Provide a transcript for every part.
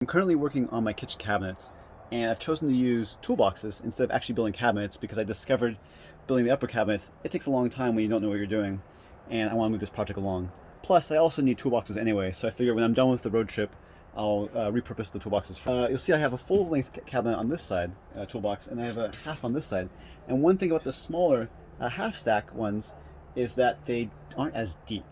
I'm currently working on my kitchen cabinets, and I've chosen to use toolboxes instead of actually building cabinets because I discovered building the upper cabinets, it takes a long time when you don't know what you're doing, and I want to move this project along. Plus, I also need toolboxes anyway, so I figure when I'm done with the road trip, I'll repurpose the toolboxes. You'll see I have a full-length cabinet on this side, toolbox, and I have a half on this side. And one thing about the smaller half-stack ones is that they aren't as deep.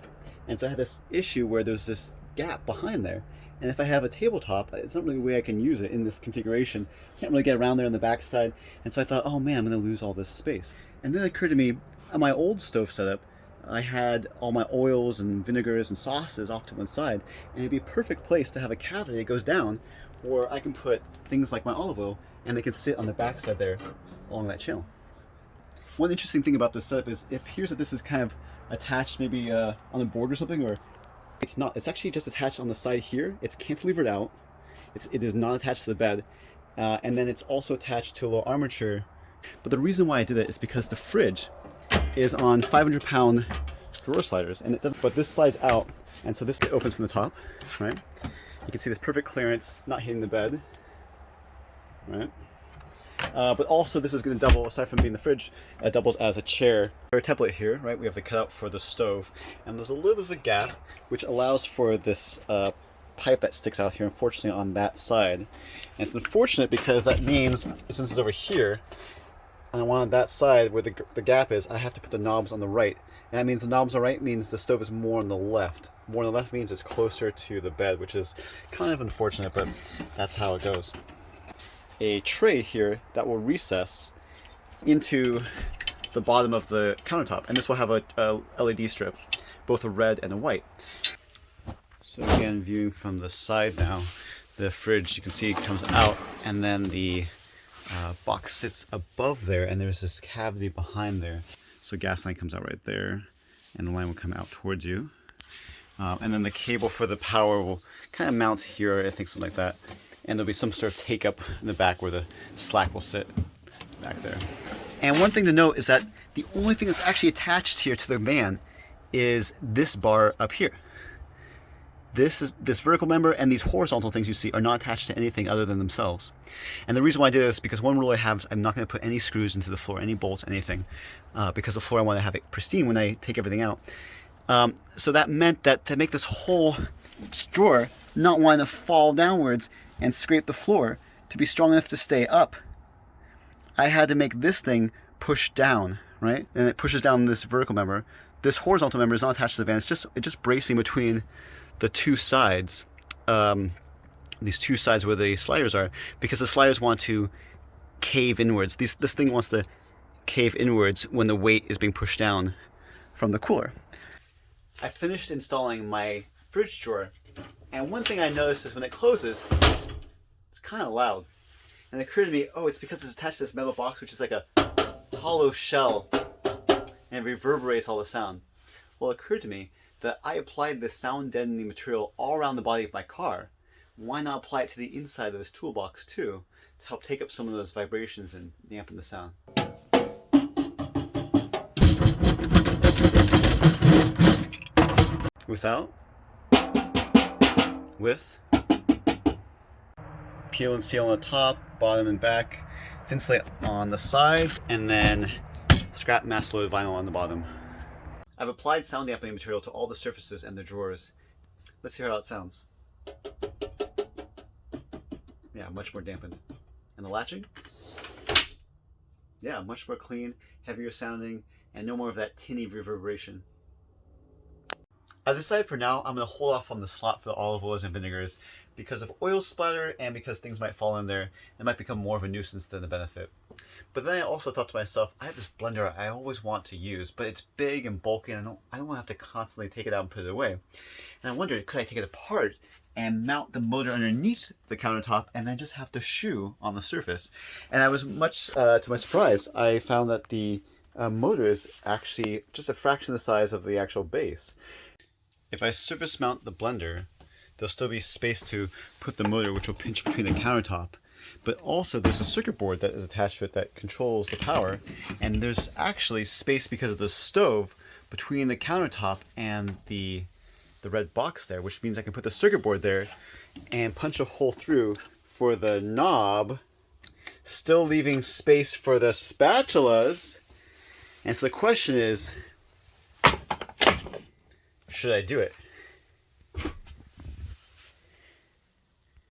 And so I had this issue where there's this gap behind there. And if I have a tabletop, it's not really a way I can use it in this configuration. Can't really get around there on the back side. And so I thought, oh man, I'm gonna lose all this space. And then it occurred to me, on my old stove setup, I had all my oils and vinegars and sauces off to one side, and it'd be a perfect place to have a cavity that goes down where I can put things like my olive oil, and they can sit on the back side there along that channel. One interesting thing about this setup is it appears that this is kind of attached maybe on a board or something, or it's not. It's actually just attached on the side here. It's cantilevered out. It is not attached to the bed. And then it's also attached to a little armature. But the reason why I did it is because the fridge is on 500-pound drawer sliders, and it doesn't. But this slides out, and so this opens from the top, right? You can see this perfect clearance, not hitting the bed, right? But also this is going to double, aside from being the fridge, it doubles as a chair. Our template here, right, we have the cutout for the stove, and there's a little bit of a gap which allows for this pipe that sticks out here, unfortunately, on that side. And it's unfortunate because that means, since it's over here, and I want that side where the gap is, I have to put the knobs on the right. And that means the knobs on the right means the stove is more on the left. More on the left means it's closer to the bed, which is kind of unfortunate, but that's how it goes. A tray here that will recess into the bottom of the countertop, and this will have a LED strip, both a red and a white. So again, viewing from the side now, the fridge, you can see, comes out, and then the box sits above there, and there's this cavity behind there. So gas line comes out right there, and the line will come out towards you. And then the cable for the power will kind of mount here, I think, something like that. And there'll be some sort of take up in the back where the slack will sit back there. And one thing to note is that the only thing that's actually attached here to the van is this bar up here. This vertical member and these horizontal things you see are not attached to anything other than themselves. And the reason why I did this is because one rule I have is I'm not going to put any screws into the floor, any bolts, anything, because the floor I want to have it pristine when I take everything out. So that meant that to make this whole drawer not want to fall downwards and scrape the floor, to be strong enough to stay up, I had to make this thing push down, right? And it pushes down this vertical member. This horizontal member is not attached to the van. It's just bracing between the two sides, these two sides where the sliders are, because the sliders want to cave inwards. This thing wants to cave inwards when the weight is being pushed down from the cooler. I finished installing my fridge drawer, and one thing I noticed is when it closes, it's kind of loud. And it occurred to me, oh, it's because it's attached to this metal box, which is like a hollow shell, and it reverberates all the sound. Well, it occurred to me that I applied this sound deadening material all around the body of my car. Why not apply it to the inside of this toolbox too, to help take up some of those vibrations and dampen the sound? Without, with, peel and seal on the top, bottom and back, thin slate on the sides, and then scrap mass loaded vinyl on the bottom. I've applied sound dampening material to all the surfaces and the drawers. Let's hear how it sounds. Yeah, much more dampened. And the latching? Yeah, much more clean, heavier sounding, and no more of that tinny reverberation. I've decided for now I'm going to hold off on the slot for the olive oils and vinegars because of oil splatter and because things might fall in there. It might become more of a nuisance than a benefit. But then I also thought to myself, I have this blender I always want to use, but it's big and bulky, and I don't want to have to constantly take it out and put it away. And I wondered, could I take it apart and mount the motor underneath the countertop and then just have the shoe on the surface? And I was much to my surprise, I found that the motor is actually just a fraction of the size of the actual base. If I surface mount the blender, there'll still be space to put the motor, which will pinch between the countertop. But also there's a circuit board that is attached to it that controls the power, and there's actually space because of the stove between the countertop and the the red box there, which means I can put the circuit board there and punch a hole through for the knob, still leaving space for the spatulas. And so the question is, should I do it?